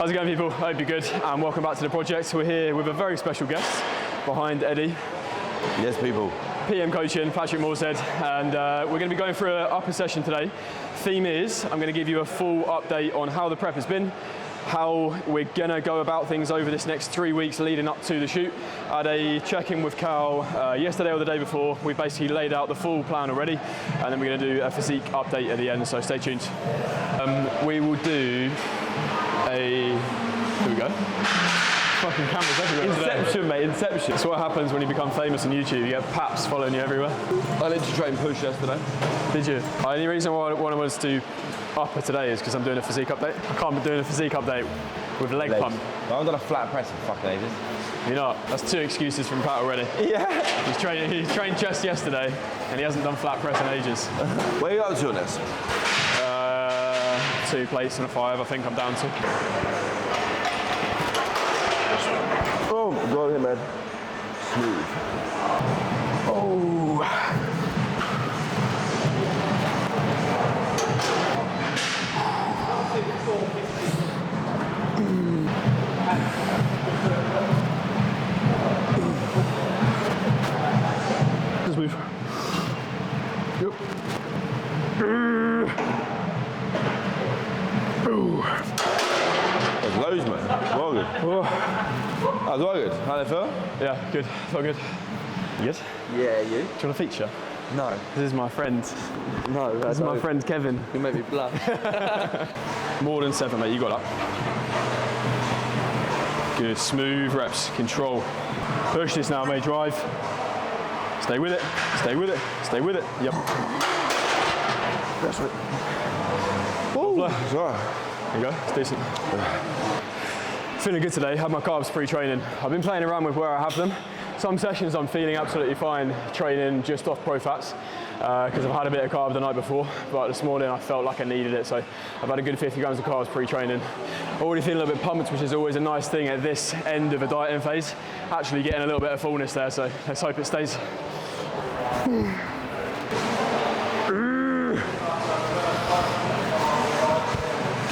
How's it going, people? I hope you're good and welcome back to the project. We're here with a very special guest behind Eddie. Yes, people. PM coaching, Patrick Morshead, and we're going to be going through an upper session today. Theme is, I'm going to give you a full update on how the prep has been, how we're going to go about things over this next 3 weeks leading up to the shoot. I had a check-in with Cal yesterday or the day before. We basically laid out the full plan already, and then we're going to do a physique update at the end, so stay tuned. We will do here we go. Fucking cameras everywhere. Inception, mate, inception. So what happens when you become famous on YouTube? You get paps following you everywhere. I literally trained push yesterday. Did you? The only reason why I wanted us to do upper today is because I'm doing a physique update. I can't be doing a physique update with leg pump. I haven't done a flat press in fucking ages. You're not. That's 2 excuses from Pat already. Yeah. He trained chest yesterday and he hasn't done flat press in ages. Where are you up to on this? 2 plates and a 5, I think I'm down to. Oh, go on here, man. Smooth. Oh. Just move. Yep. There's loads, man. Well good. Oh. That was well good. How did it feel? Yeah, good. Felt good. You good? Yeah, you? Do you want a feature? No. This is my friend. No, This is my friend Kevin. You make me blush. More than 7, mate. You got that. Good. Smooth reps. Control. Push this now, mate. Drive. Stay with it. Stay with it. Stay with it. Yep. That's it. Woo. It's all right. There you go. It's decent. Feeling good today. Had my carbs pre-training. I've been playing around with where I have them. Some sessions I'm feeling absolutely fine training just off pro fats because I've had a bit of carb the night before, but this morning I felt like I needed it, so I've had a good 50 grams of carbs pre-training. Already feeling a little bit pumped, which is always a nice thing at this end of a dieting phase. Actually getting a little bit of fullness there, so let's hope it stays.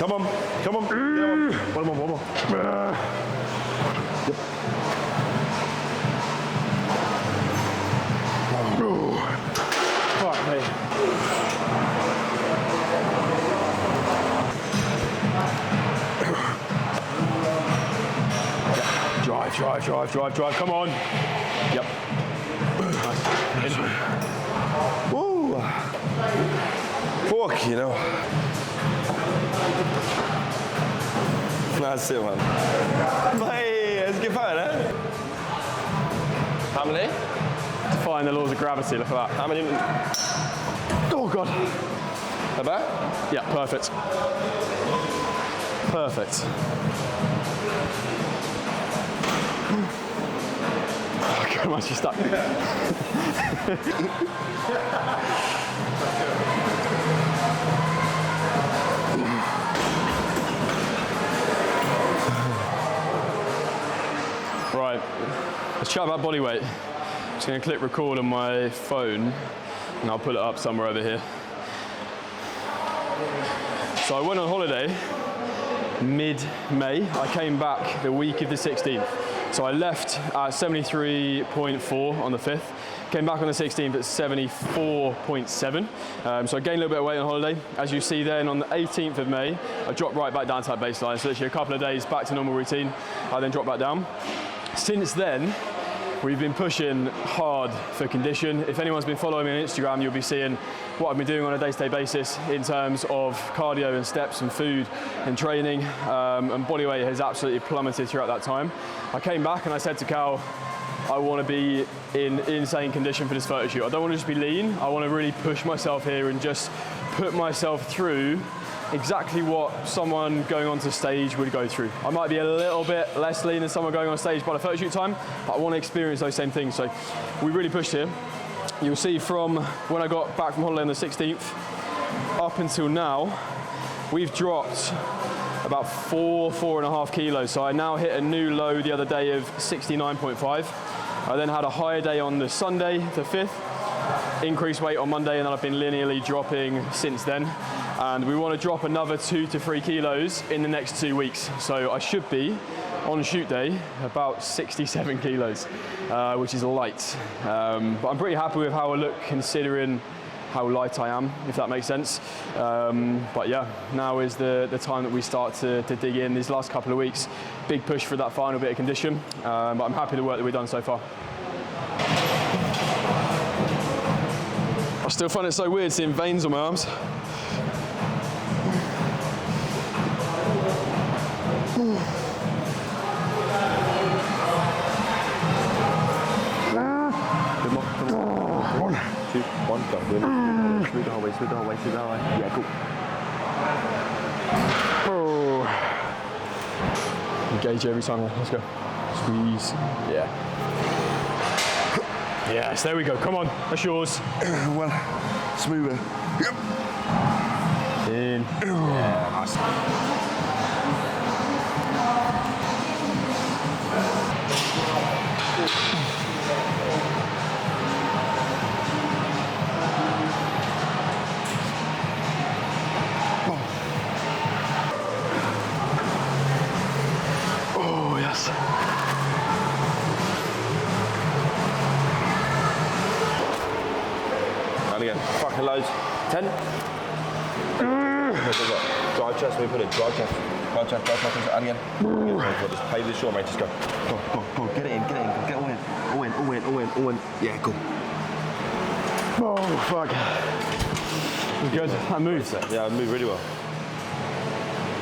Come on, come on. One more. Yep. Right, mate. Drive. Come on. Yep. Nice. Woo. Fuck, you know. That's it, man. Hey, let's get fine, eh? How many? Defying the laws of gravity, look at that. How many? Oh, God. About? Yeah, perfect. Perfect. Oh, God, I'm actually stuck. Right, let's chat about body weight. I'm just going to click record on my phone and I'll pull it up somewhere over here. So I went on holiday mid-May. I came back the week of the 16th. So I left at 73.4 on the 5th. Came back on the 16th at 74.7. So I gained a little bit of weight on holiday. As you see then, on the 18th of May, I dropped right back down to that baseline. So literally a couple of days back to normal routine. I then dropped back down. Since then, we've been pushing hard for condition. If anyone's been following me on Instagram, you'll be seeing what I've been doing on a day-to-day basis in terms of cardio and steps and food and training. And body weight has absolutely plummeted throughout that time. I came back and I said to Cal, I want to be in insane condition for this photo shoot. I don't want to just be lean. I want to really push myself here and just put myself through exactly what someone going onto stage would go through. I might be a little bit less lean than someone going on stage by the photo shoot time, but I want to experience those same things. So we really pushed here. You'll see from when I got back from holiday on the 16th up until now, we've dropped about 4.5 kilos. So I now hit a new low the other day of 69.5. I then had a higher day on the Sunday, the 5th, increased weight on Monday, and then I've been linearly dropping since then. and we want to drop another 2 to 3 kilos in the next 2 weeks. So I should be, on shoot day, about 67 kilos, which is light. But I'm pretty happy with how I look considering how light I am, if that makes sense. But yeah, now is the time that we start to dig in these last couple of weeks. Big push for that final bit of condition, but I'm happy with the work that we've done so far. I still find it so weird seeing veins on my arms. One, go. Smooth the whole way, smooth the whole way, smooth the whole way. Yeah, cool. Oh. Engage every time. Let's go. Squeeze. Yeah. Yes, there we go. Come on, that's yours. Well, smoother. Yep. In. Yeah, nice. Oh, yes. And again, fucking loads. 10. Drive chest, we put it. Drive chest. Drive chest, drive chest. And again. Just pay this short, mate. Just go. Go. Get it in, get it in. Get all in. All in, all in, all in, all in. Yeah, cool. Oh, fuck. Good. I moved. Yeah, I moved really well.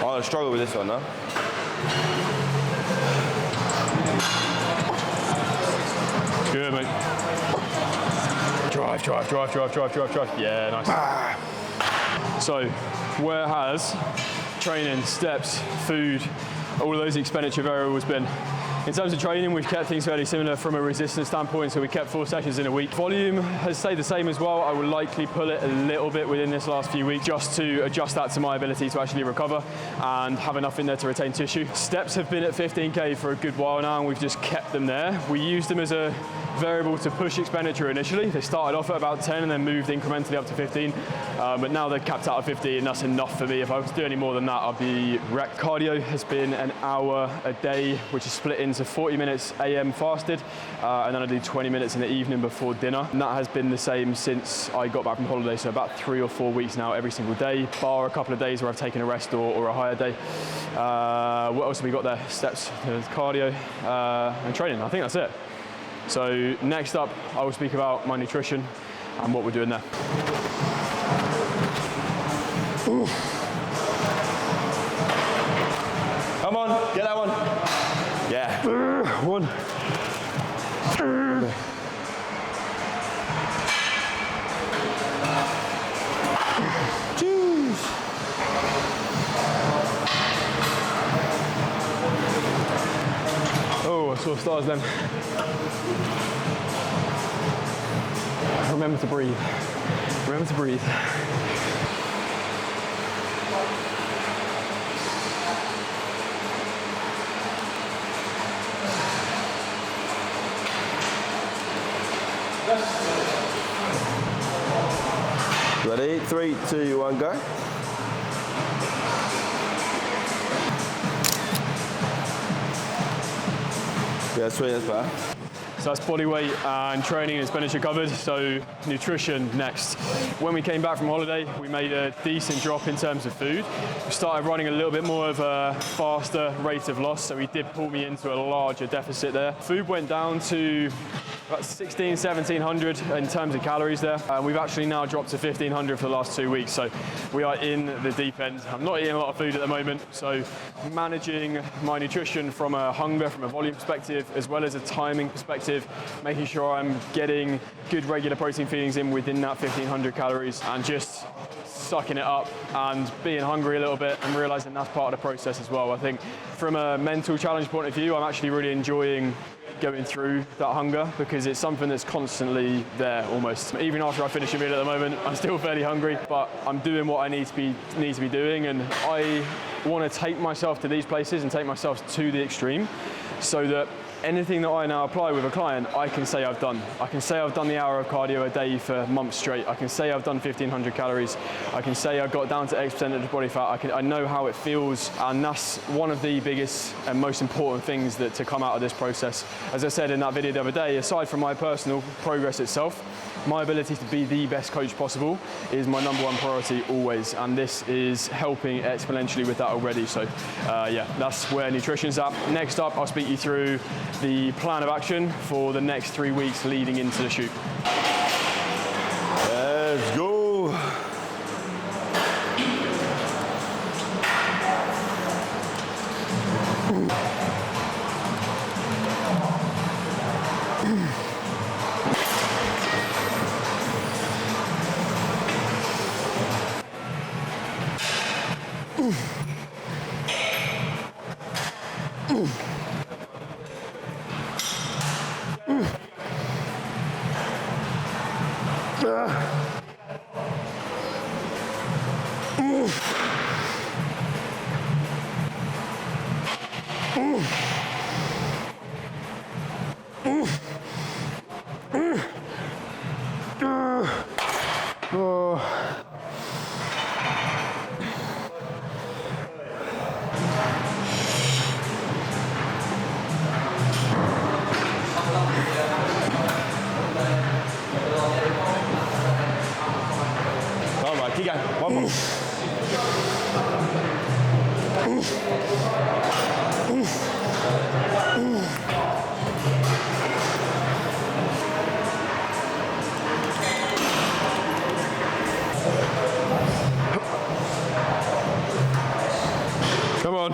I'll struggle with this one, though. Good, mate. Drive. Yeah, nice. So, where has training, steps, food, all of those expenditure variables been? In terms of training, we've kept things fairly similar from a resistance standpoint, so we kept 4 sessions in a week. Volume has stayed the same as well. I will likely pull it a little bit within this last few weeks just to adjust that to my ability to actually recover and have enough in there to retain tissue. Steps have been at 15K for a good while now, and we've just kept them there. We used them as a variable to push expenditure initially. They started off at about 10 and then moved incrementally up to 15, but now they're capped out at 15, and that's enough for me. If I was to do any more than that, I'd be wrecked. Cardio has been an hour a day, which is split into 40 minutes AM fasted, and then I do 20 minutes in the evening before dinner. And that has been the same since I got back from holiday, so about 3 or 4 weeks now, every single day, bar a couple of days where I've taken a rest or a higher day. What else have we got there? Steps, cardio, and training. I think that's it. So next up, I will speak about my nutrition and what we're doing there. Ooh. Come on, get that one. Yeah. One. Jeez. Oh, I saw stars then. Remember to breathe. Remember to breathe. Ready? 3, 2, 1, go. Yeah, sweet, that's better. So that's body weight and training and expenditure covered. So nutrition next. When we came back from holiday, we made a decent drop in terms of food. We started running a little bit more of a faster rate of loss, so we did pull me into a larger deficit there. Food went down to about 1700 in terms of calories there. We've actually now dropped to 1500 for the last 2 weeks, so we are in the deep end. I'm not eating a lot of food at the moment, so managing my nutrition from a hunger, from a volume perspective, as well as a timing perspective, making sure I'm getting good regular protein feedings in within that 1500 calories and just sucking it up and being hungry a little bit and realizing that's part of the process as well. I think from a mental challenge point of view, I'm actually really enjoying going through that hunger because it's something that's constantly there almost. Even after I finish a meal at the moment, I'm still fairly hungry, but I'm doing what I need to be doing, and I want to take myself to these places and take myself to the extreme, so that anything that I now apply with a client, I can say I've done. I can say I've done the hour of cardio a day for months straight. I can say I've done 1,500 calories. I can say I've got down to X percentage of body fat. I know how it feels, and that's one of the biggest and most important things that to come out of this process. As I said in that video the other day, aside from my personal progress itself, my ability to be the best coach possible is my #1 priority always, and this is helping exponentially with that already. So yeah, that's where nutrition's at. Next up, I'll speak you through the plan of action for the next 3 weeks leading into the shoot. Let's go. Keep going. One more. Come on.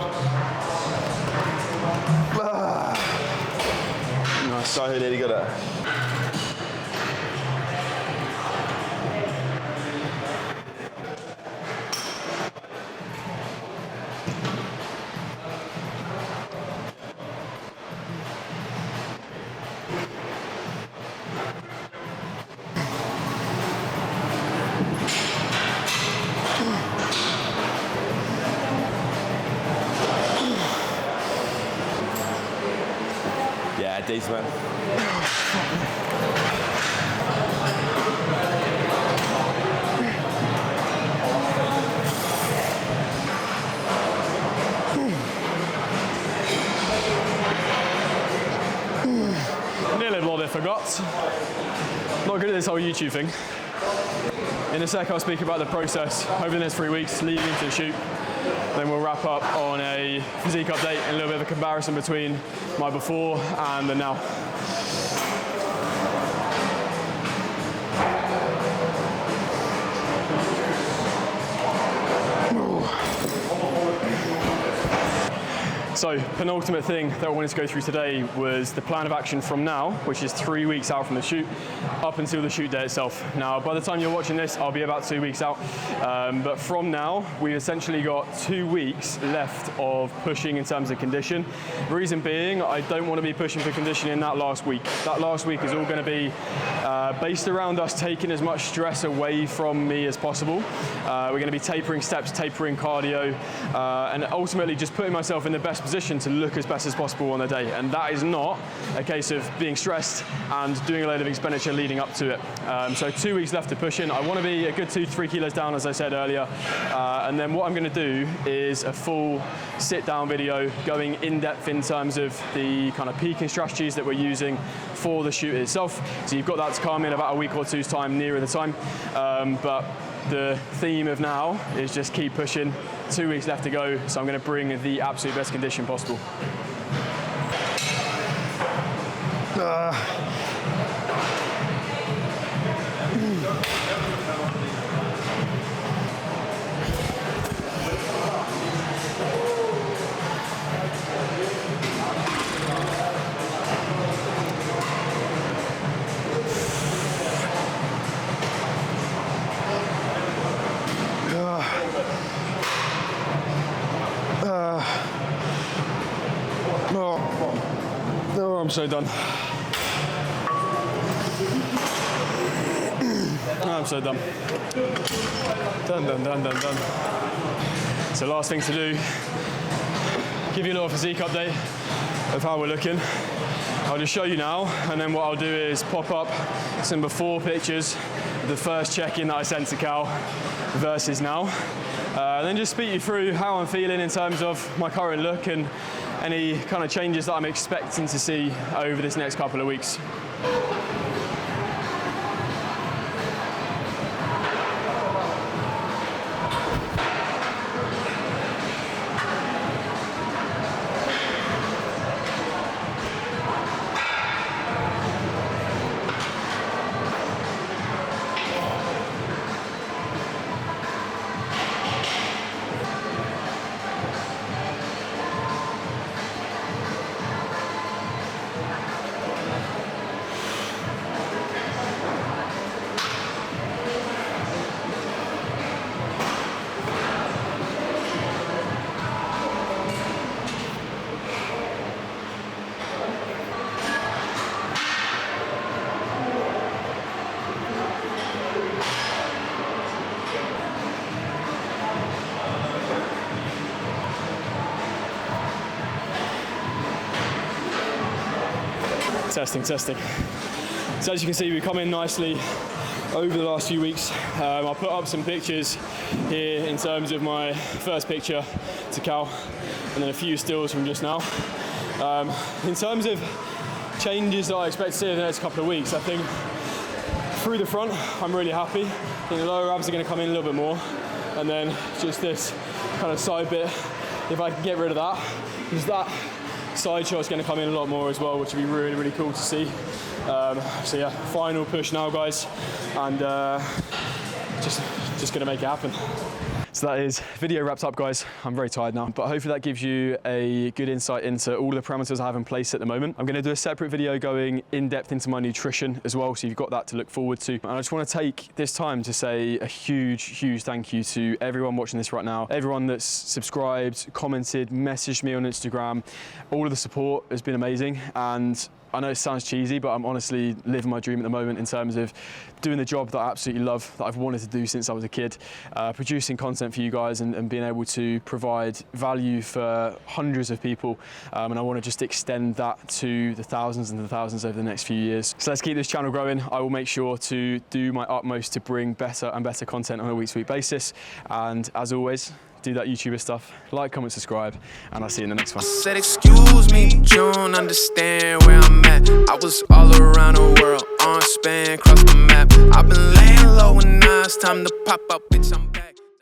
Nice. So who nearly got it. Yeah, decent, man. Nearly blood I forgot. Not good at this whole YouTube thing. In a sec, I'll speak about the process over the next 3 weeks leading into the shoot. Then we'll wrap up on a physique update and a little bit of a comparison between my before and the now. So, penultimate thing that I wanted to go through today was the plan of action from now, which is 3 weeks out from the shoot, up until the shoot day itself. Now, by the time you're watching this, I'll be about 2 weeks out. But from now, we've essentially got 2 weeks left of pushing in terms of condition. Reason being, I don't want to be pushing for condition in that last week. That last week is all going to be based around us taking as much stress away from me as possible. We're going to be tapering steps, tapering cardio, and ultimately just putting myself in the best position to look as best as possible on the day. And that is not a case of being stressed and doing a load of expenditure leading up to it. So 2 weeks left to push in. I want to be a good 2 to 3 kilos down, as I said earlier. And then what I'm going to do is a full sit down video going in depth in terms of the kind of peaking strategies that we're using for the shoot itself. So you've got that to come in about a week or two's time, nearer the time. But the theme of now is just keep pushing. 2 weeks left to go, so I'm going to bring the absolute best condition possible. Oh, I'm so done. I'm so done. Done. So last thing to do, give you a little physique update of how we're looking. I'll just show you now, and then what I'll do is pop up some before pictures of the first check-in that I sent to Cal versus now. And then just speak you through how I'm feeling in terms of my current look and any kind of changes that I'm expecting to see over this next couple of weeks. Testing. So as you can see, we come in nicely over the last few weeks. I'll put up some pictures here in terms of my first picture to Cal, and then a few stills from just now. In terms of changes that I expect to see in the next couple of weeks, I think through the front, I'm really happy. I think the lower abs are going to come in a little bit more, and then just this kind of side bit, if I can get rid of that, because that side shot's going to come in a lot more as well, which would be really, really cool to see. So yeah, final push now, guys, and just going to make it happen. So that is video wrapped up, guys. I'm very tired now, but hopefully that gives you a good insight into all the parameters I have in place at the moment. I'm going to do a separate video going in depth into my nutrition as well, so you've got that to look forward to. And I just want to take this time to say a huge thank you to everyone watching this right now, everyone that's subscribed, commented, messaged me on Instagram. All of the support has been amazing, and I know it sounds cheesy, but I'm honestly living my dream at the moment in terms of doing the job that I absolutely love, that I've wanted to do since I was a kid, producing content for you guys and being able to provide value for hundreds of people. And I want to just extend that to the thousands and the thousands over the next few years. So let's keep this channel growing. I will make sure to do my utmost to bring better and better content on a week-to-week basis. And as always, do that YouTuber stuff. Like, comment, subscribe, and I'll see you in the next one. I said, excuse me, but you don't understand where I'm at. I was all around the world, on span, cross the map. I've been laying low and now it's time to pop up, bitch, I'm back.